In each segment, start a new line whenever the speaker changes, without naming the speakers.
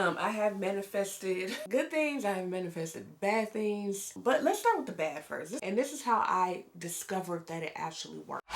I have manifested good things, I have manifested bad things, but let's start with the bad first. And this is how I discovered that it actually worked.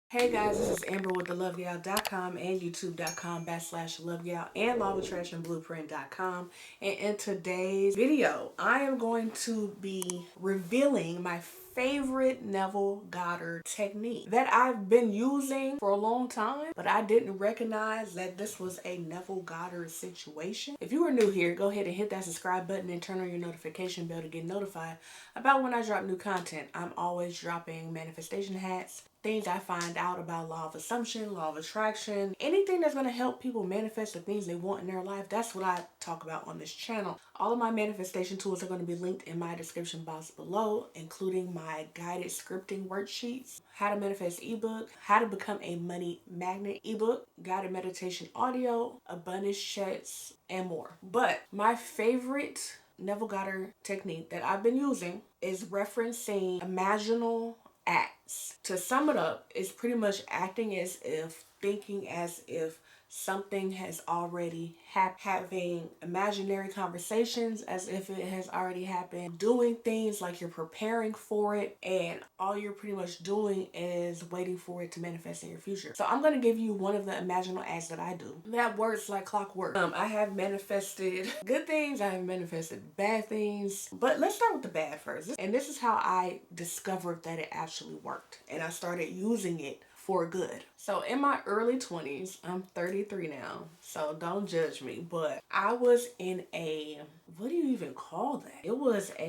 Hey guys, this is Amber with thelovegal.com and youtube.com/lovegal and lawofattractionblueprint.com. And in today's video, I am going to be revealing my favorite Neville Goddard technique that I've been using for a long time, but I didn't recognize that this was a Neville Goddard situation. If you are new here, go ahead and hit that subscribe button and turn on your notification bell to get notified about when I drop new content. I'm always dropping manifestation hacks, things I find out about law of assumption, law of attraction, anything that's going to help people manifest the things they want in their life. That's what I talk about on this channel. All of my manifestation tools are going to be linked in my description box below, including my guided scripting worksheets, how to manifest ebook, how to become a money magnet ebook, guided meditation audio, abundance checks, and more. But my favorite Neville Goddard technique that I've been using is referencing imaginal acts. To sum it up, it's pretty much acting as if, thinking as if something has already happened, having imaginary conversations as if it has already happened, doing things like you're preparing for it, and all you're pretty much doing is waiting for it to manifest in your future. So I'm going to give you one of the imaginal acts that I do that works like clockwork. I have manifested good things, I have manifested bad things, but let's start with the bad first. And this is how I discovered that it actually worked, and I started using it for good. So in my early 20s, I'm 33 now, so don't judge me, but I was in a, what do you even call that? It wasn't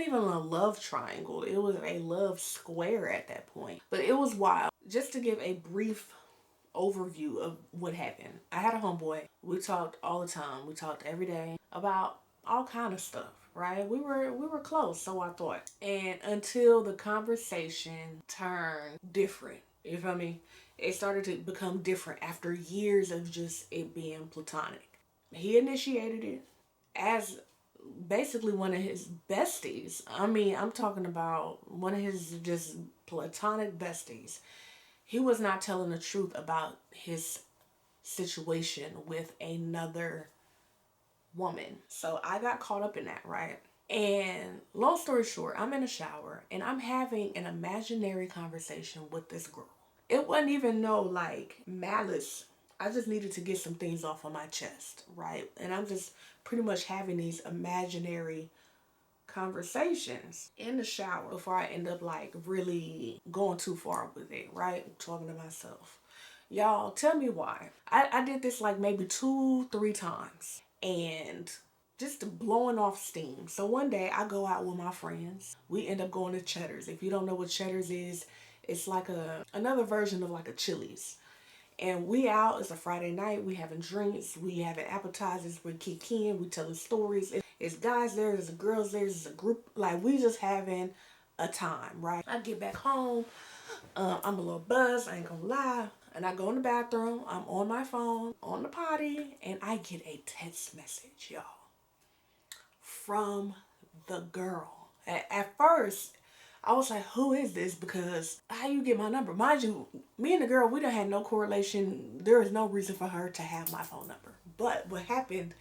even a love triangle. It was a love square at that point, but it was wild. Just to give a brief overview of what happened. I had a homeboy. We talked all the time. We talked every day about all kind of stuff, right? We were close, so I thought. And until the conversation turned different. You feel me? It started to become different after years of just it being platonic. He initiated it as basically one of his besties. I mean, I'm talking about one of his just platonic besties. He was not telling the truth about his situation with another woman. So I got caught up in that, right? And long story short, I'm in a shower and I'm having an imaginary conversation with this girl. It wasn't even no like malice. I just needed to get some things off of my chest, right? And I'm just pretty much having these imaginary conversations in the shower before I end up like really going too far with it, right? Talking to myself. Y'all, tell me why. I did this like maybe 2-3 times and just blowing off steam. So one day I go out with my friends. We end up going to Cheddar's. If you don't know what Cheddar's is, it's like another version of like a Chili's. And we out, it's a Friday night, we having drinks, we having appetizers, we kikiing, we telling stories. It's guys there, there's girls there, there's a group, like we just having a time, right? I get back home, I'm a little buzzed, I ain't gonna lie. And I go in the bathroom, I'm on my phone, on the potty, and I get a text message, y'all, from the girl. At first, I was like, who is this? Because how you get my number? Mind you, me and the girl, we done had no correlation. There is no reason for her to have my phone number. But what happened,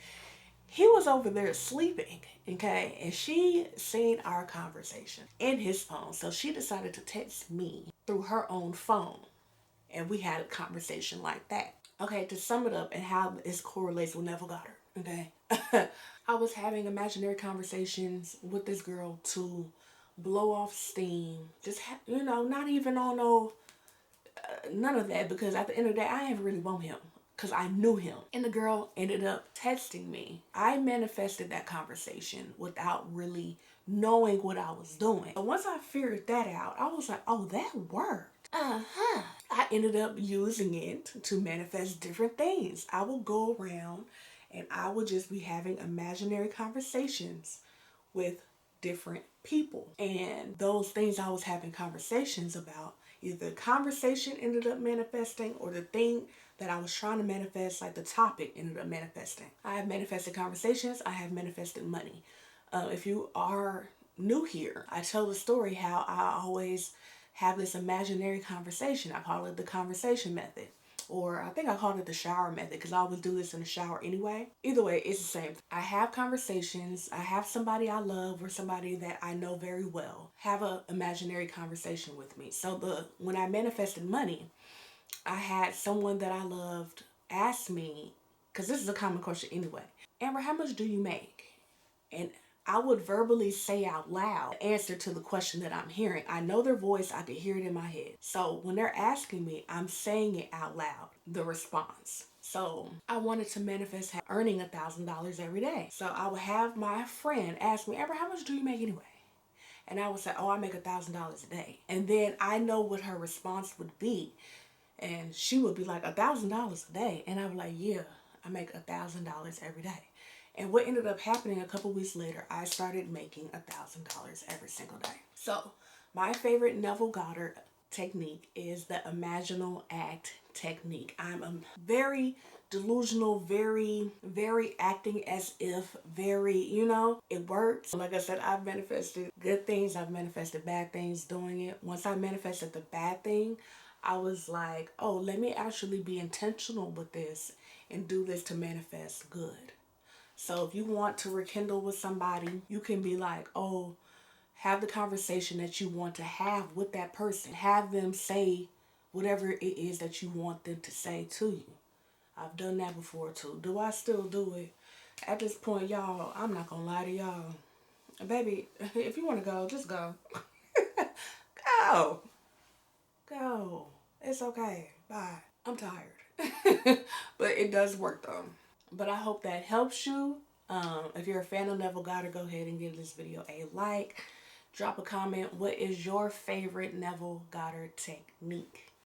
he was over there sleeping, okay? And she seen our conversation in his phone. So she decided to text me through her own phone. And we had a conversation like that. Okay, to sum it up and how this correlates with Neville Goddard, okay? I was having imaginary conversations with this girl to blow off steam, just not even on none of that, because at the end of the day I didn't really want him because I knew him. And the girl ended up texting me. I manifested that conversation without really knowing what I was doing. But once I figured that out, I was like, oh, that worked. I ended up using it to manifest different things. I will go around and I will just be having imaginary conversations with different people. And those things I was having conversations about, either the conversation ended up manifesting or the thing that I was trying to manifest, like the topic, ended up manifesting. I have manifested conversations. I have manifested money. If you are new here, I tell the story how I always have this imaginary conversation. I call it the conversation method, or I think I called it the shower method because I always do this in the shower anyway. Either way, it's the same. I have conversations. I have somebody I love or somebody that I know very well have a imaginary conversation with me. So when I manifested money, I had someone that I loved ask me, because this is a common question anyway, Amber, how much do you make? And I would verbally say out loud the answer to the question that I'm hearing. I know their voice, I can hear it in my head. So when they're asking me, I'm saying it out loud, the response. So I wanted to manifest earning $1,000 every day. So I would have my friend ask me, Amber, how much do you make anyway? And I would say, oh, I make $1,000 a day. And then I know what her response would be. And she would be like, $1,000 a day. And I was like, yeah, I make $1,000 every day. And what ended up happening a couple weeks later, I started making $1,000 every single day. So my favorite Neville Goddard technique is the imaginal act technique. I'm a very delusional, very acting as if, very, it works. Like I said, I've manifested good things, I've manifested bad things doing it. Once I manifested the bad thing, I was like, oh, let me actually be intentional with this and do this to manifest good. So if you want to rekindle with somebody, you can be like, oh, have the conversation that you want to have with that person. Have them say whatever it is that you want them to say to you. I've done that before too. Do I still do it? At this point, y'all, I'm not gonna lie to y'all. Baby, if you want to go, just go. Go. Go. It's okay. Bye. I'm tired. But it does work though. But I hope that helps you. If you're a fan of Neville Goddard, go ahead and give this video a like. Drop a comment. What is your favorite Neville Goddard technique?